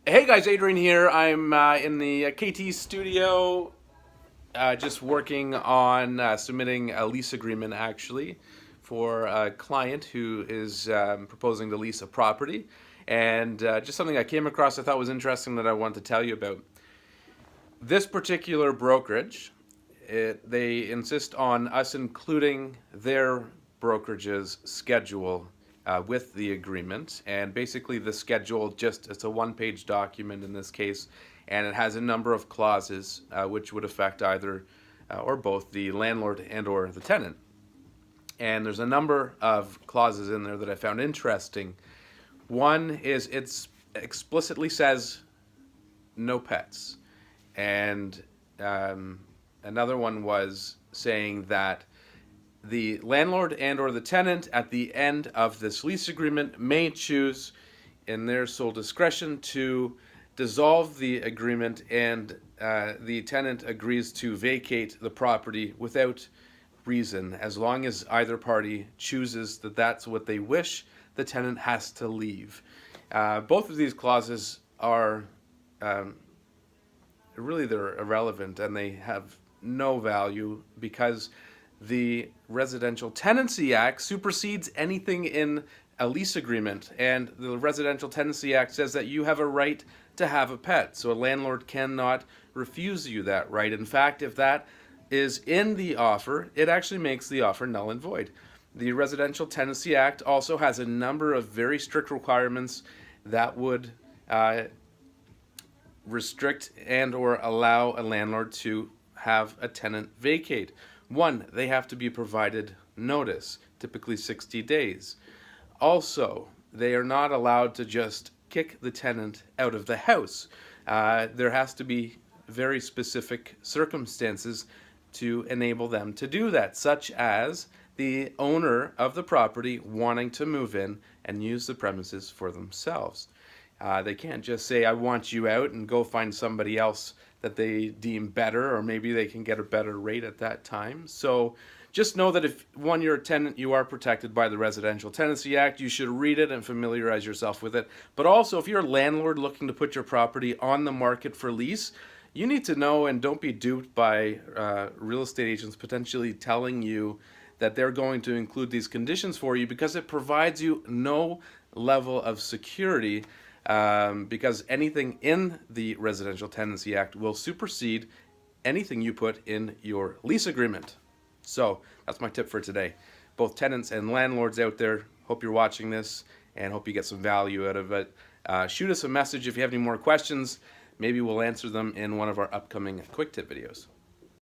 Hey guys, Adrian here. I'm in the KT studio, just working on submitting a lease agreement actually for a client who is proposing to lease a property. And just something I came across I thought was interesting that I want to tell you about. This particular brokerage, they insist on us including their brokerage's schedule with the agreement. And basically, the schedule it's a one-page document in this case, and it has a number of clauses which would affect either or both the landlord and or the tenant. And there's a number of clauses in there that I found interesting. One is it explicitly says no pets. And another one was saying that the landlord and or the tenant at the end of this lease agreement may choose in their sole discretion to dissolve the agreement, and the tenant agrees to vacate the property without reason. As long as either party chooses that that's what they wish, the tenant has to leave. Both of these clauses are really, they're irrelevant and they have no value because the Residential Tenancy Act supersedes anything in a lease agreement. And the Residential Tenancy Act says that you have a right to have a pet. So a landlord cannot refuse you that right. In fact, if that is in the offer, it actually makes the offer null and void. The Residential Tenancy Act also has a number of very strict requirements that would restrict and or allow a landlord to have a tenant vacate. One, they have to be provided notice, typically 60 days. Also, they are not allowed to just kick the tenant out of the house. There has to be very specific circumstances to enable them to do that, such as the owner of the property wanting to move in and use the premises for themselves. They can't just say, I want you out, and go find somebody else that they deem better, or maybe they can get a better rate at that time. So just know that if, one, you're a tenant, you are protected by the Residential Tenancy Act. You should read it and familiarize yourself with it. But also, if you're a landlord looking to put your property on the market for lease, you need to know and don't be duped by real estate agents potentially telling you that they're going to include these conditions for you, because it provides you no level of security. Because anything in the Residential Tenancy Act will supersede anything you put in your lease agreement. So that's my tip for today. Both tenants and landlords out there, hope you're watching this and hope you get some value out of it. Shoot us a message if you have any more questions. Maybe we'll answer them in one of our upcoming quick tip videos.